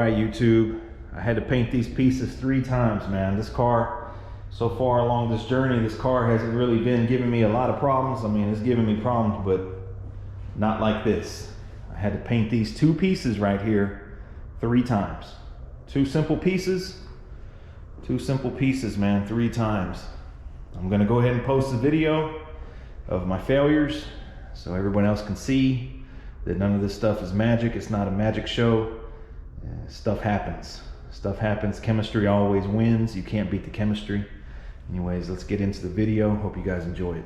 right, YouTube. I had to paint these pieces 3 times, man. This car, so far along this journey, this car hasn't really been giving me a lot of problems. I mean, it's giving me problems, but not like this. I had to paint these 2 pieces right here 3 times. 2 simple pieces, man, 3 times. I'm gonna go ahead and post a video of my failures so everyone else can see that none of this stuff is magic. It's not a magic show. Stuff happens. Stuff happens. Chemistry always wins. You can't beat the chemistry. Anyways, let's get into the video. Hope you guys enjoy it.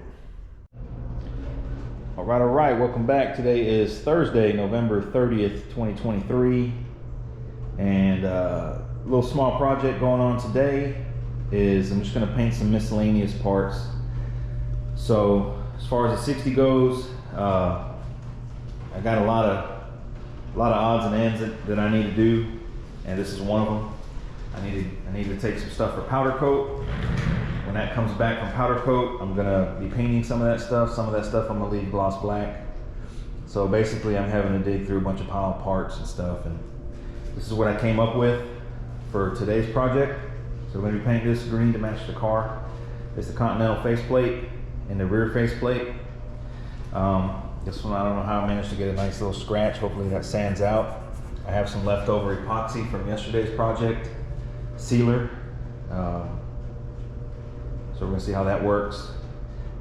All right, welcome back. Today is Thursday, November 30th, 2023. And a little small project going on today is I'm just gonna paint some miscellaneous parts. So as far as the 60 goes, I got a lot of odds and ends that I need to do, and this is one of them. I need to take some stuff for powder coat. When that comes back from powder coat, I'm gonna be painting some of that stuff. Some of that stuff I'm gonna leave gloss black. So basically I'm having to dig through a bunch of pile parts and stuff, and this is what I came up with for today's project. So we're gonna be painting this green to match the car. It's the Continental faceplate and the rear faceplate. This one, I don't know how I managed to get a nice little scratch. Hopefully that sands out. I have some leftover epoxy from yesterday's project, sealer. So we're gonna see how that works.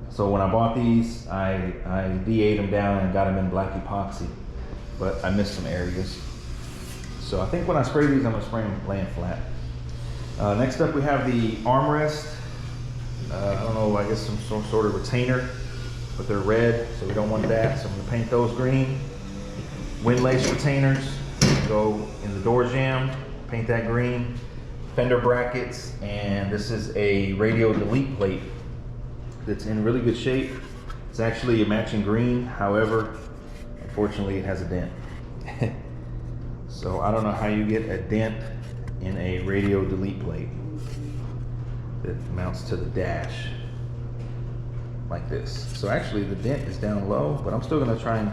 So when I bought these, I D8'd them down and got them in black epoxy, but I missed some areas. So I think when I spray these, I'm gonna spray them laying flat. Next up, we have the armrest. I don't know, I guess some sort of retainer, but they're red, so we don't want that. So I'm gonna paint those green. Windlace retainers go in the door jamb, paint that green. Fender brackets, and this is a radio delete plate that's in really good shape. It's actually a matching green, however, unfortunately it has a dent. So I don't know how you get a dent in a radio delete plate that mounts to the dash like this. So actually the dent is down low, but I'm still gonna try and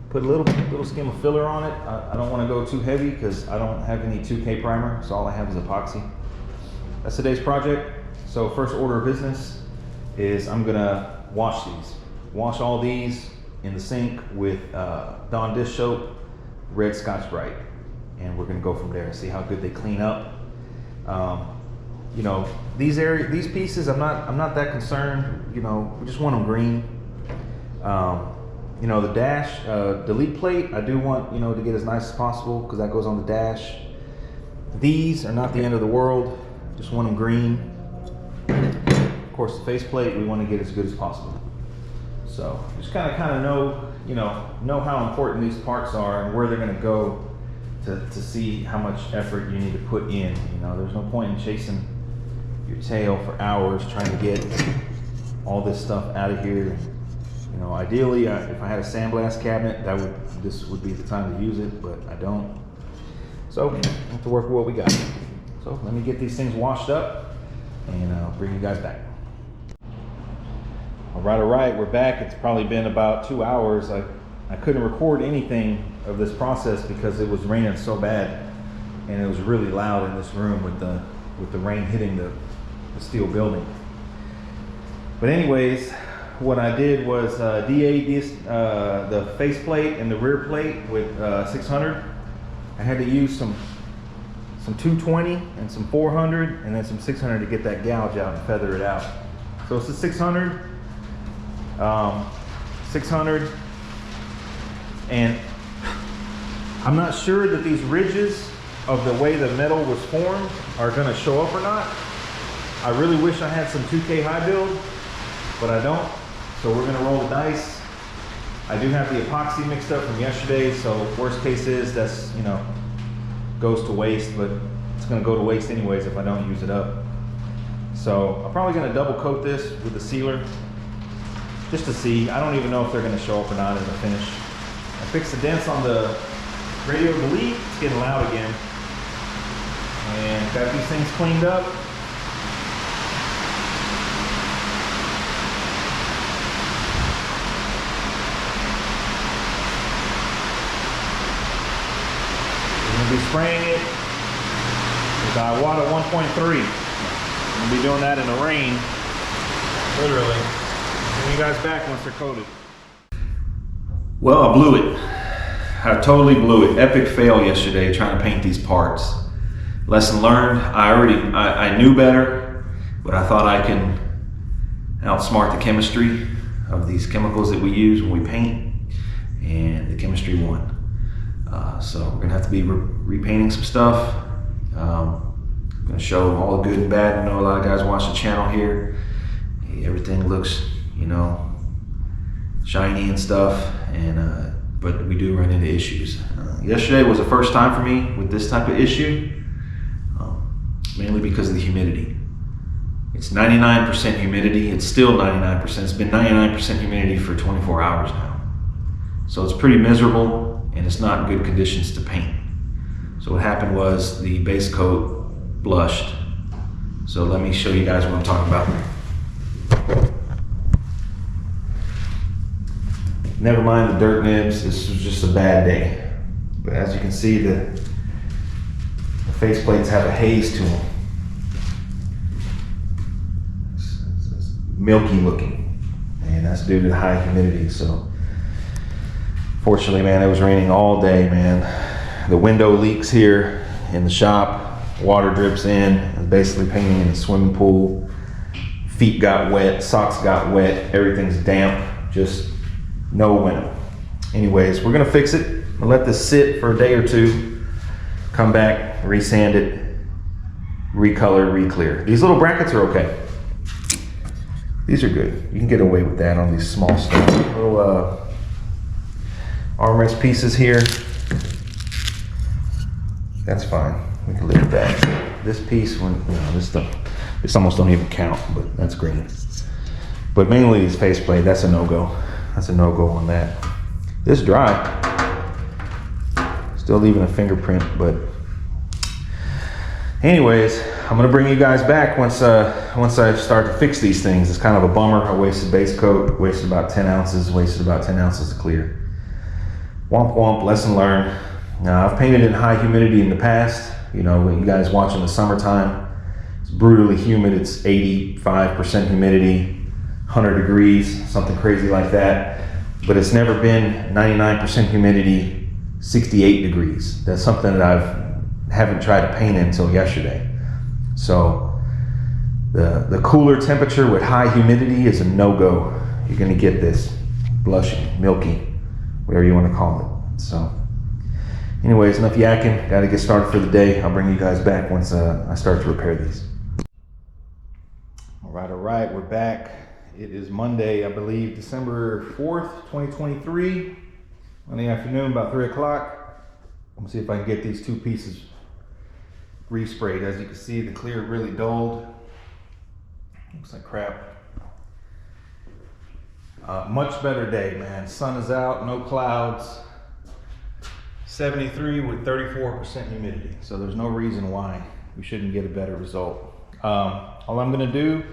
put a little skim of filler on it. I don't want to go too heavy because I don't have any 2K primer, so all I have is epoxy. That's today's project. So first order of business is I'm gonna wash these. Wash all these in the sink with Dawn dish soap, red Scotch-Brite, and we're gonna go from there and see how good they clean up. You know, these pieces, I'm not that concerned. You know, we just want them green. You know, the dash delete plate, I do want, you know, to get as nice as possible because that goes on the dash. These are not the end of the world. Just want them green. Of course, the faceplate, we want to get as good as possible. So just kind of know how important these parts are and where they're going to go to see how much effort you need to put in. You know, there's no point in chasing your tail for hours trying to get all this stuff out of here. You know, ideally, if I had a sandblast cabinet, this would be the time to use it, but I don't. So I have to work with what we got. So let me get these things washed up, and I'll bring you guys back. All right, we're back. It's probably been about 2 hours. I couldn't record anything of this process because it was raining so bad, and it was really loud in this room with the rain hitting the steel building. But anyways, what I did was D8 the faceplate and the rear plate with 600. I had to use some 220 and some 400 and then some 600 to get that gouge out and feather it out. So it's a 600, 600, and I'm not sure that these ridges of the way the metal was formed are gonna show up or not. I really wish I had some 2K high build, but I don't. So we're gonna roll the dice. I do have the epoxy mixed up from yesterday, so worst case is that's, you know, goes to waste, but it's gonna go to waste anyways if I don't use it up. So I'm probably gonna double coat this with the sealer just to see. I don't even know if they're gonna show up or not in the finish. I fixed the dents on the radio delete. It's getting loud again. And got these things cleaned up. be spraying it with water 1.3. We'll be doing that in the rain, literally. Bring you guys back once they're coated. Well, I blew it. I totally blew it. Epic fail yesterday trying to paint these parts. Lesson learned. I knew better, but I thought I can outsmart the chemistry of these chemicals that we use when we paint, and the chemistry won. So we're gonna have to be repainting some stuff. I'm gonna show all the good and bad. I know a lot of guys watch the channel here. Everything looks, you know, shiny and stuff, and but we do run into issues. Yesterday was the first time for me with this type of issue, mainly because of the humidity. It's 99% humidity. It's still 99%. It's been 99% humidity for 24 hours now. So it's pretty miserable, and it's not in good conditions to paint. So what happened was the base coat blushed. So let me show you guys what I'm talking about. Never mind the dirt nibs, this was just a bad day. But as you can see, the face plates have a haze to them. It's milky looking, and that's due to the high humidity. So fortunately, man, it was raining all day, man. The window leaks here in the shop. Water drips in. I'm basically painting in a swimming pool. Feet got wet, socks got wet, everything's damp, just no window. Anyways, we're gonna fix it. I'm gonna let this sit for a day or two, come back, resand it, recolor, re-clear. These little brackets are okay. These are good. You can get away with that on these small stuff. Little armrest pieces here. That's fine. We can live with that. This piece, when you know, this stuff, this almost don't even count, but that's green. But mainly this faceplate, that's a no-go. That's a no-go on that. This dry. Still leaving a fingerprint, but anyways, I'm gonna bring you guys back once I start to fix these things. It's kind of a bummer. I wasted base coat, wasted about 10 ounces, wasted about 10 ounces of clear. Womp womp, lesson learned. Now, I've painted in high humidity in the past. You know, when you guys watch in the summertime, it's brutally humid. It's 85% humidity, 100 degrees, something crazy like that. But it's never been 99% humidity, 68 degrees. That's something that I haven't tried to paint in until yesterday. So the cooler temperature with high humidity is a no-go. You're gonna get this blushing, milky, whatever you wanna call it. So anyways, enough yakking. Got to get started for the day. I'll bring you guys back once I start to repair these. All right, we're back. It is Monday, I believe, December 4th, 2023. Monday afternoon, about 3 o'clock. I'm gonna see if I can get these two pieces resprayed. As you can see, the clear really dulled. Looks like crap. Much better day, man. Sun is out, no clouds. 73 with 34% humidity. So there's no reason why we shouldn't get a better result. All I'm gonna do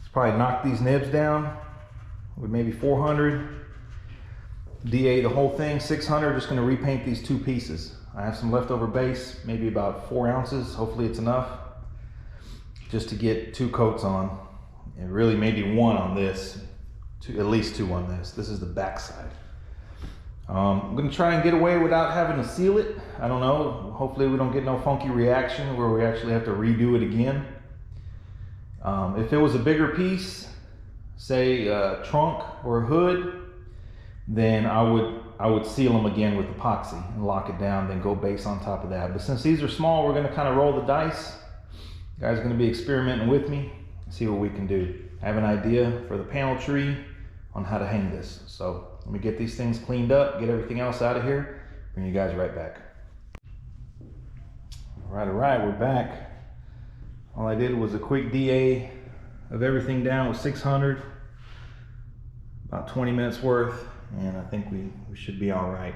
is probably knock these nibs down with maybe 400. DA the whole thing, 600, just gonna repaint these two pieces. I have some leftover base, maybe about 4 ounces. Hopefully it's enough just to get 2 coats on, and really maybe 1 on this, at least 2 on this. This is the back side. I'm gonna try and get away without having to seal it. I don't know, hopefully we don't get no funky reaction where we actually have to redo it again. If it was a bigger piece, say a trunk or a hood, then I would seal them again with epoxy and lock it down, then go base on top of that. But since these are small, we're gonna kind of roll the dice. You guys are gonna be experimenting with me, see what we can do. I have an idea for the panel tree on how to hang this. So let me get these things cleaned up, get everything else out of here, bring you guys right back. All right, we're back. All I did was a quick DA of everything down with 600, about 20 minutes worth, and I think we should be all right.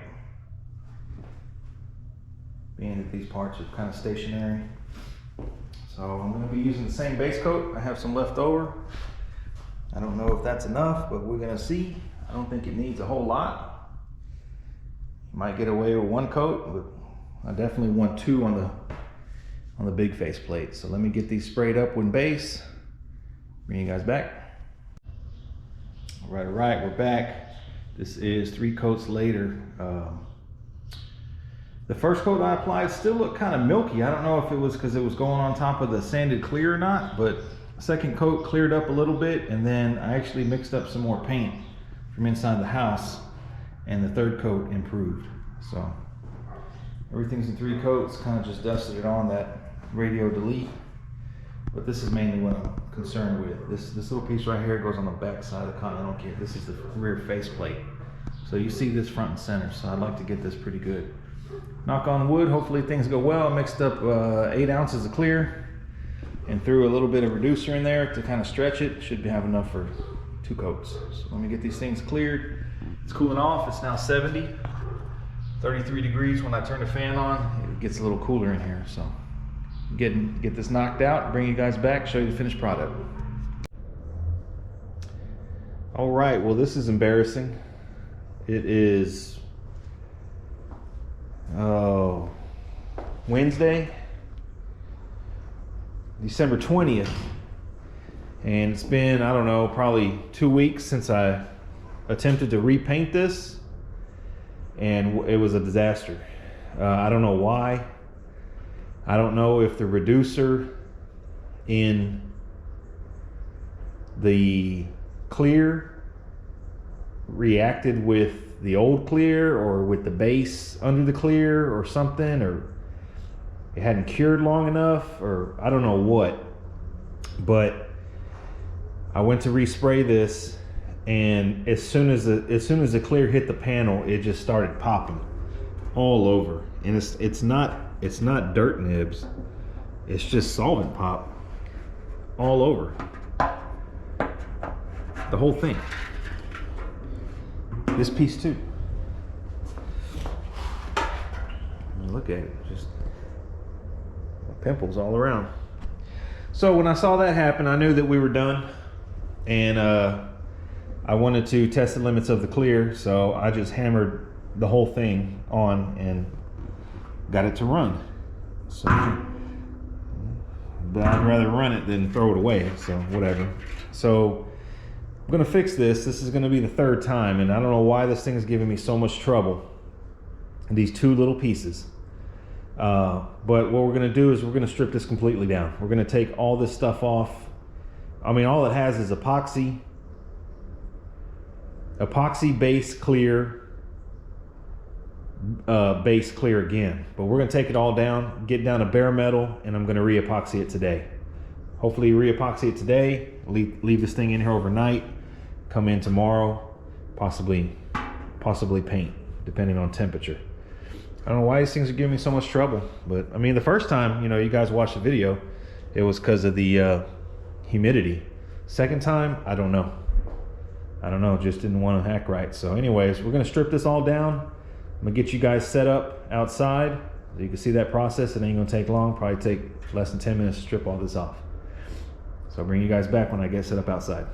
Being that these parts are kind of stationary. So I'm gonna be using the same base coat. I have some left over. I don't know if that's enough, but we're gonna see. I don't think it needs a whole lot. Might get away with 1 coat, but I definitely want 2 on the big faceplate. So let me get these sprayed up with base. Bring you guys back. All right, we're back. This is 3 coats later. The first coat I applied still looked kind of milky. I don't know if it was because it was going on top of the sanded clear or not, but second coat cleared up a little bit, and then I actually mixed up some more paint from inside the house, and the third coat improved. So everything's in 3 coats, kind of just dusted it on that radio delete. But this is mainly what I'm concerned with. This little piece right here goes on the back side of the Continental kit. This is the rear faceplate. So you see this front and center, so I'd like to get this pretty good. Knock on wood, hopefully things go well. I mixed up 8 ounces of clear and threw a little bit of reducer in there to kind of stretch it. Should have enough for 2 coats. So let me get these things cleared. It's cooling off. It's now 70, 33 degrees. When I turn the fan on, it gets a little cooler in here. So get this knocked out, bring you guys back, show you the finished product. All right, well, this is embarrassing. It is Wednesday, December 20th, and it's been, I don't know, probably 2 weeks since I attempted to repaint this, and it was a disaster. I don't know why. I don't know if the reducer in the clear reacted with the old clear or with the base under the clear or something, or it hadn't cured long enough, or I don't know what. But I went to respray this, and as soon as the clear hit the panel, it just started popping all over. And it's not dirt nibs, it's just solvent pop all over the whole thing. This piece too. Look at it, just pimples all around. So when I saw that happen, I knew that we were done, and I wanted to test the limits of the clear, so I just hammered the whole thing on and got it to run. So, but I'd rather run it than throw it away, so whatever. So I'm gonna fix this. This is gonna be the 3rd time, and I don't know why this thing is giving me so much trouble. These 2 little pieces. But what we're gonna do is we're gonna strip this completely down. We're gonna take all this stuff off. I mean, all it has is epoxy base clear, base clear again. But we're gonna take it all down, get down to bare metal, and I'm gonna re-epoxy it today. Hopefully re-epoxy it today, leave this thing in here overnight, come in tomorrow, possibly paint, depending on temperature. I don't know why these things are giving me so much trouble, but I mean, the first time, you know, you guys watched the video, it was because of the humidity. Second time, I don't know, just didn't want to act right. So anyways, we're gonna strip this all down. I'm gonna get you guys set up outside so you can see that process. It ain't gonna take long, probably take less than 10 minutes to strip all this off. So I'll bring you guys back when I get set up outside.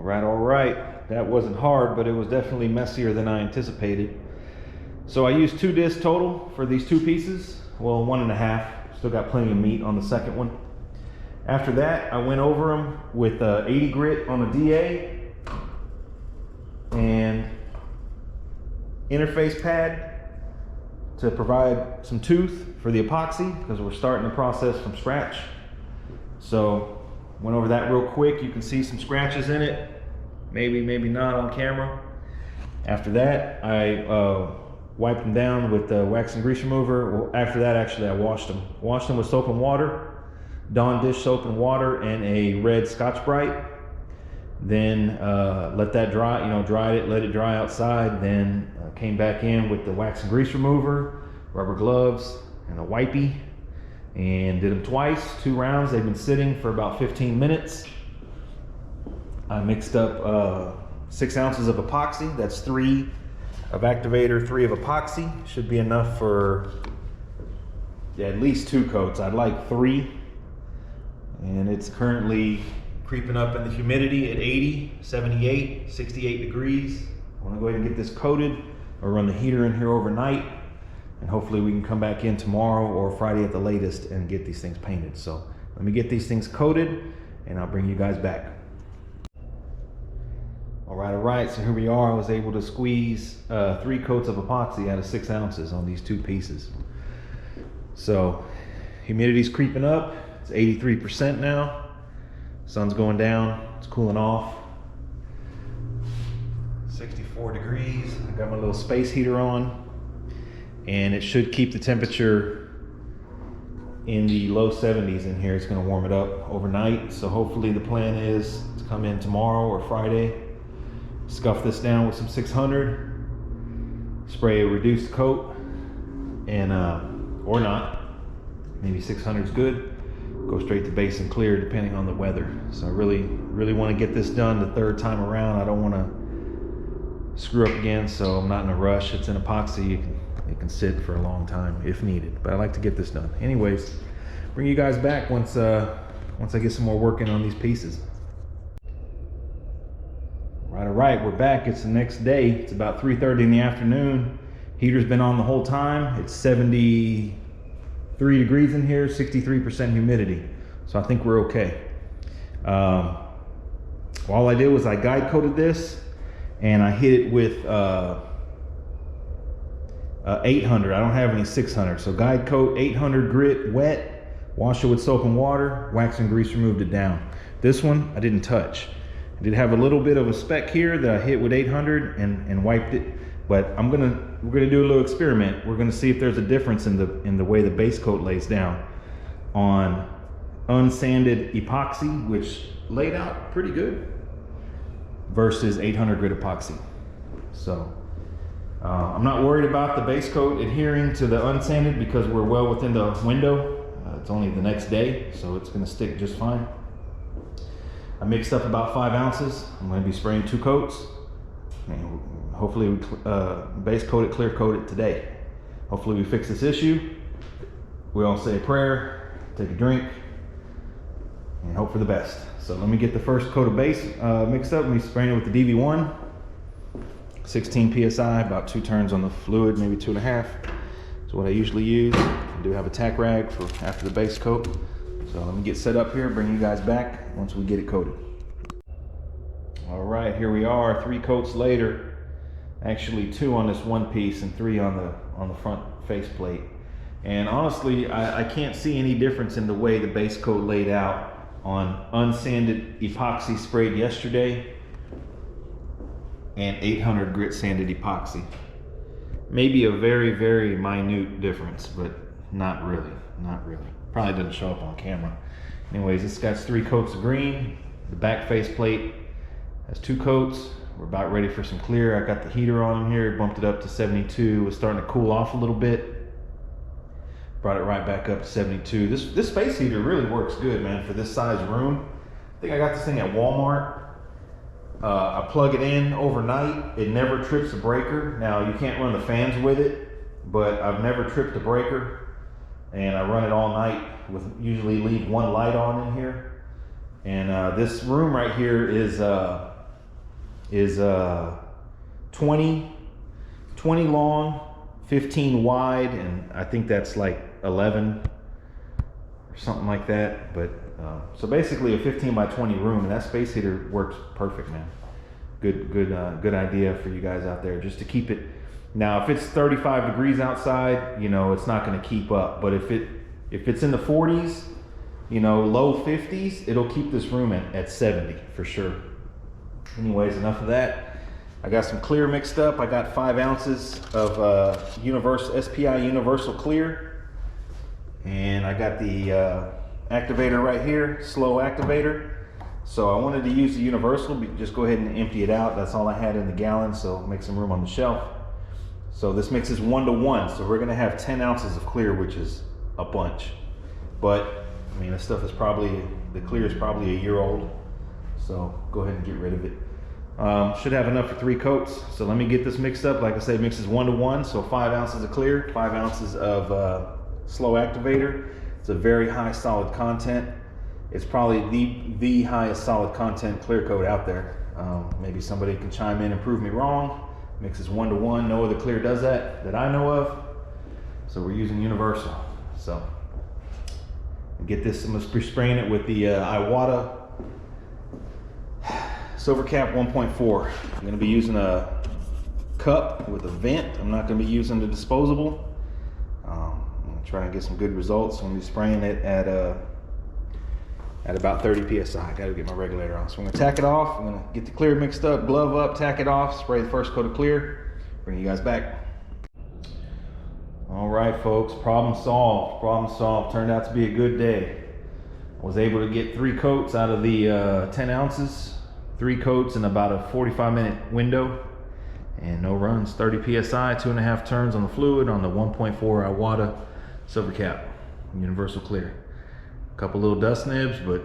All right. That wasn't hard, but it was definitely messier than I anticipated. So I used 2 discs total for these 2 pieces. Well, 1.5. Still got plenty of meat on the second one. After that, I went over them with 80 grit on a DA and interface pad to provide some tooth for the epoxy, because we're starting the process from scratch. So went over that real quick. You can see some scratches in it, maybe not on camera. After that, I wiped them down with the wax and grease remover. Well, after that, actually, I washed them with soap and water, Dawn dish soap and water, and a red Scotch-Brite. Then let that dry, dried it, let it dry outside. Then came back in with the wax and grease remover, rubber gloves, and a wipey, and did them twice, 2 rounds. They've been sitting for about 15 minutes. I mixed up 6 ounces of epoxy. That's 3 of activator, 3 of epoxy. Should be enough for at least 2 coats. I'd like 3. And it's currently creeping up in the humidity at 80, 78, 68 degrees. I want to go ahead and get this coated, or run the heater in here overnight, and hopefully we can come back in tomorrow or Friday at the latest and get these things painted. So let me get these things coated and I'll bring you guys back. All right, so here we are. I was able to squeeze 3 coats of epoxy out of 6 ounces on these 2 pieces. So humidity's creeping up. It's 83% now. Sun's going down, it's cooling off. 64 degrees. I got my little space heater on, and it should keep the temperature in the low 70s in here. It's gonna warm it up overnight. So hopefully the plan is to come in tomorrow or Friday, scuff this down with some 600, spray a reduced coat, and or not, maybe 600 is good. Go straight to base and clear depending on the weather. So I really want to get this done the 3rd time around. I don't want to screw up again, so I'm not in a rush. It's an epoxy. It can sit for a long time if needed, but I like to get this done. Anyways, bring you guys back once I get some more work in on these pieces. All right, we're back. It's the next day. It's about 3:30 in the afternoon. Heater's been on the whole time. It's 73 degrees in here, 63% humidity. So I think we're okay. All I did was I guide coated this, and I hit it with 800. I don't have any 600. So guide coat, 800 grit, wet, wash it with soap and water, wax and grease removed it down. This one I didn't touch. I did have a little bit of a speck here that I hit with 800 and wiped it. But we're gonna do a little experiment. We're gonna see if there's a difference in the way the base coat lays down on unsanded epoxy, which laid out pretty good, versus 800 grit epoxy. So I'm not worried about the base coat adhering to the unsanded because we're well within the window. It's only the next day, so it's gonna stick just fine. I mixed up about 5 ounces. I'm gonna be spraying 2 coats. And hopefully we base coat it, clear coat it today. Hopefully we fix this issue. We all say a prayer, take a drink, and hope for the best. So let me get the first coat of base mixed up. Let me spray it with the DV1. 16 PSI, about 2 turns on the fluid, maybe 2.5. That's what I usually use. I do have a tack rag for after the base coat. So let me get set up here, bring you guys back once we get it coated. All right, here we are, 3 coats later. Actually 2 on this one piece and 3 on the front faceplate. And honestly, I can't see any difference in the way the base coat laid out on unsanded epoxy sprayed yesterday and 800 grit sanded epoxy. Maybe a very minute difference, but not really. Probably doesn't show up on camera. Anyways, this guy's 3 coats of green. The back faceplate has 2 coats. We're about ready for some clear. I got the heater on here, bumped it up to 72. It was starting to cool off a little bit. Brought it right back up to 72. This space heater really works good, man, for this size room. I think I got this thing at Walmart. I plug it in overnight. It never trips a breaker. Now, you can't run the fans with it, but I've never tripped a breaker. And I run it all night with usually leave 1 light on in here. And this room right here is is 20 long, 15 wide, and I think that's like 11 or something like that. But so basically a 15 by 20 room, and that space heater works perfect, man. Good idea for you guys out there, just to keep it. Now, if it's 35 degrees outside, you know, it's not going to keep up. But if it's in the 40s, you know, low 50s, it'll keep this room at 70 for sure. Anyways, enough of that. I got some clear mixed up. I got 5 ounces of SPI Universal Clear, and I got the activator right here, slow activator. So I wanted to use the Universal, but just go ahead and empty it out. That's all I had in the gallon, so make some room on the shelf. So this mixes 1-to-1, so we're gonna have 10 ounces of clear, which is a bunch. But I mean, this stuff is the clear is probably a year old, so go ahead and get rid of it. Should have enough for 3 coats. So let me get this mixed up. Like I said, it mixes 1-to-1, so 5 ounces of clear, 5 ounces of slow activator. It's a very high solid content. It's probably the highest solid content clear coat out there. Maybe somebody can chime in and prove me wrong. Mixes 1-to-1. No other clear does that I know of. So we're using Universal. So get this. I'm gonna be spraying it with the Iwata Silver Cap 1.4. I'm gonna be using a cup with a vent. I'm not gonna be using the disposable. I'm gonna try and get some good results. I'm gonna be spraying it at about 30 psi. I gotta get my regulator on. So I'm gonna tack it off. I'm gonna get the clear mixed up, glove up, tack it off, spray the first coat of clear, bring you guys back. All right, folks, problem solved. Problem solved. Turned out to be a good day. I was able to get 3 coats out of the 10 ounces, 3 coats in about a 45-minute window, and no runs. 30 psi, 2.5 turns on the fluid on the 1.4 Iwata Silver Cap Universal Clear. A couple little dust nibs, but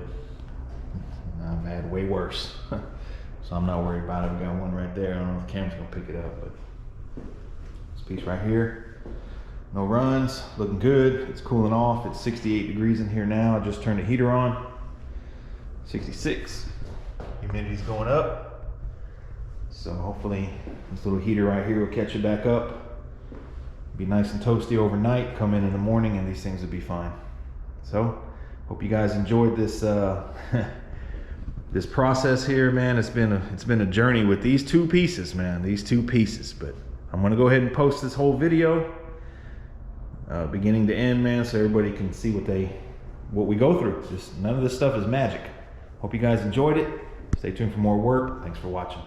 I've had way worse. So I'm not worried about it. We got one right there. I don't know if the camera's gonna pick it up, but this piece right here, no runs, looking good. It's cooling off. It's 68 degrees in here now. I just turned the heater on. 66. Humidity's going up. So hopefully this little heater right here will catch it back up. Be nice and toasty overnight. Come in the morning and these things will be fine. So hope you guys enjoyed this this process here, man. It's been a journey with these 2 pieces, man. These 2 pieces, but I'm gonna go ahead and post this whole video, beginning to end, man, so everybody can see what we go through. Just none of this stuff is magic. Hope you guys enjoyed it. Stay tuned for more work. Thanks for watching.